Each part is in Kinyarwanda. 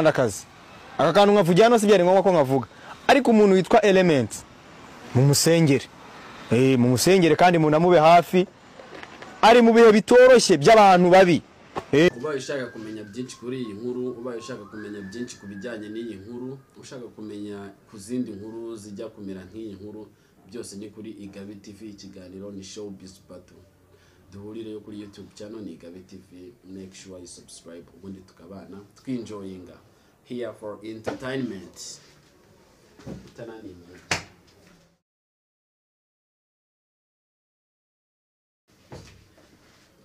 akazi aka kantu nkavugira hano si byari ngombwa ko nkavuga ariko umuntu witwa Element mu musengere kandi munamube hafi ari mu bihe bitoroshye by'abantu babi. Ubaye ushaka kumenya byinshi kuri iyi nkuru, ubaye ushaka kumenya byinshi kubijyanye n'iyi nkuru, ushaka kumenya ku zindi nkuru zijya kumera nk'iyi nkuru, byose ni kuri Igabe TV. Ikiganiro ni Showbiz Battle. Duhurireyo kuri YouTube channel ni Igabe TV. Make sure you subscribe ubundi tukabana twinjoyinga here for entertainment.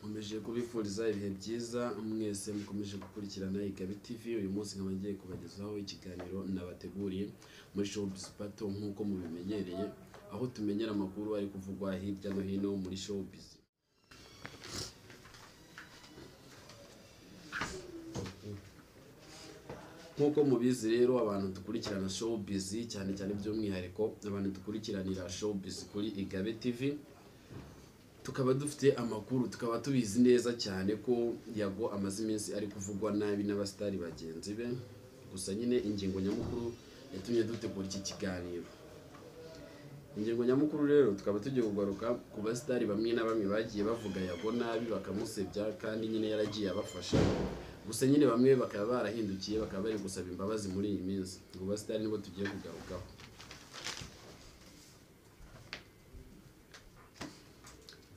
Mumeje kubifuriza ibihe byiza mwese mukomeje gukurikirana Igabe TV. Uyu munsi nkaba ngiye kubagezaho ikiganiro nabateguriye muri Showbiz Battle nkuko mubimenyereye, aho tumenyera amakuru ari kuvugwa hirya no hino muri showbiz. Nkuko mubizi rero, abantu dukurikirana showbiz cyane cyane by'umwihariko abantu dukurikiranira showbiz kuri Igabe TV, tukaba dufite amakuru, tukaba tubizi neza cyane ko Yago amaze iminsi ari kuvugwa nabi n'abastari bagenzi be. Gusa nyine ingingo nyamukuru yatumye dutegura iki kiganiro. Ingingo nyamukuru rero tukaba tugiye kugaruka ku bastari bamwe na bamwe bagiye bavuga Yago nabi bakamusebya kandi nyine yaragiye abafasha. Gusa nyine bamwe bakaba barahindukiye, bakaba bari gusaba imbabazi muri iyi minsi. Ngo bastari nibo tugiye kugarukaho.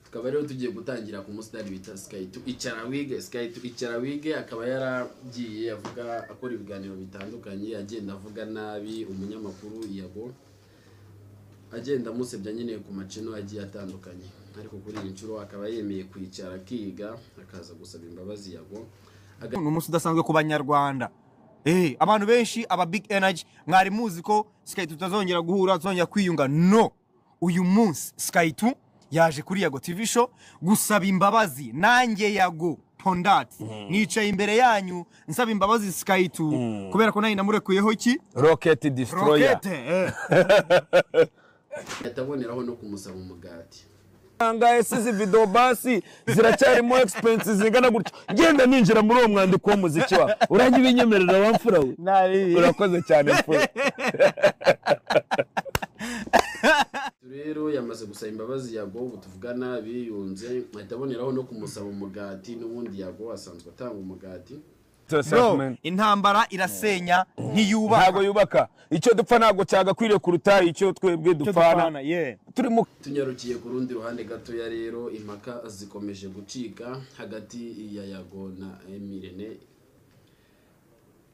Tukaba rero tugiye gutangira ku mustari bita Sky2 Icarawige. Sky2 Icarawige akaba yaragiye avuga, akora ibiganiro bitandukanye, agenda avuga nabi umunyamakuru Yago, agenda amusebya nyine ku maceno agiye atandukanye. Ariko kuri iyi ncuro akaba yemeye kwicara akiga, akaza gusaba imbabazi Yago. Umunsi udasanzwe ku banyarwanda. Abantu benshi aba big energy mwari muzi ko Sky2 tutazongera guhura, tuzongera kwiyunga. No, uyu munsi Sky2 yaje kuri Yago TV show gusaba imbabazi. Nanjye Yago Pondati nicaye imbere yanyu nsaba imbabazi Sky2 kubera ko nari namurekuyeho iki Rocket Destroyer. Yataboneraho no kumusaba umugati. Anga esizi video basi ziracyarimo expenses zingana gutyo. Genda ninjira muri uwo mwandiko w'umuziki wa. Urangi binyemerera wamfura we. Urakoze cyane mfura. Rero yamaze gusaba imbabazi Yago, ubu tuvugana biyunze, ataboneraho no kumusaba umugati. N'ubundi Yago asanzwe atanga umugati. No, intambara irasenya ntiyubaka. Ntago yubaka. Icyo dupfa ntago cyagakwiriye kuruta icyo twebwe dupfana. Turimo tunyarukiye ku rundi ruhande gato ya rero, impaka zikomeje gucika hagati ya Yago na Emirene.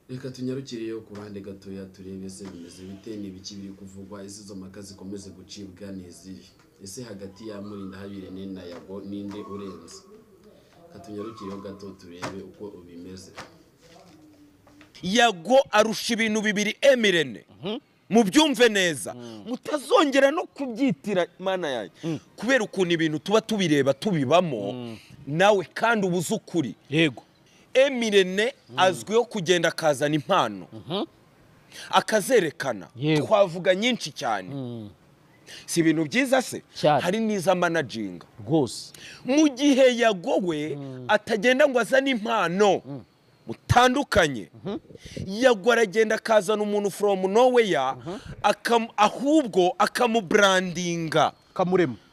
Reka tunyarukiriyo ku ruhande gato ya turebe se bimeze bite, n'ibiki biri kuvugwa, izo mpaka zikomeze gucibwa n'iziri. Ese hagati ya Murindahabirene na Yago ninde urenze? Katunyarukiriyo gato turebe uko bimeze. Yago arusha ibintu bibiri Emirene. Mubyumve neza, mutazongera no kubyitira mana yanjye, kubera ukuntu ibintu tuba tubireba tubibamo nawe kandi ubuze ukuri. Yego, Emirene azwiho kugenda akazana impano akazerekana. Twavuga nyinshi cyane. Si ibintu byiza se? Hari niza managing rwose. Mu gihe Yago we atagenda ngo azane impano mutandukanye, Yago aragenda akazana umuntu from nowhere, ahubwo akamubrandinga,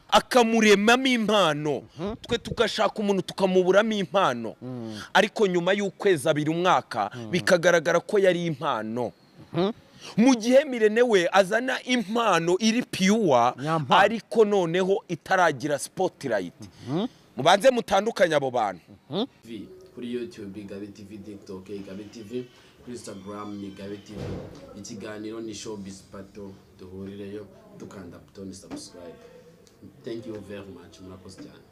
akamuremamo impano. Twe tugashaka umuntu tukamuburamo impano, ariko nyuma y'ukwezi abiri umwaka bikagaragara ko yari impano. Mu gihe Emirene we azana impano iri pure, ariko noneho itaragira spotlight. Mubanze mutandukanye abo bantu. Kuri YouTube Igabe TV, TikTok Igabe TV, kuri Instagram ni Igabe TV. Ikiganiro ni Showbiz Battle. Duhurireyo dukanda button subscribe. Thank you very much. Murakoze cyane.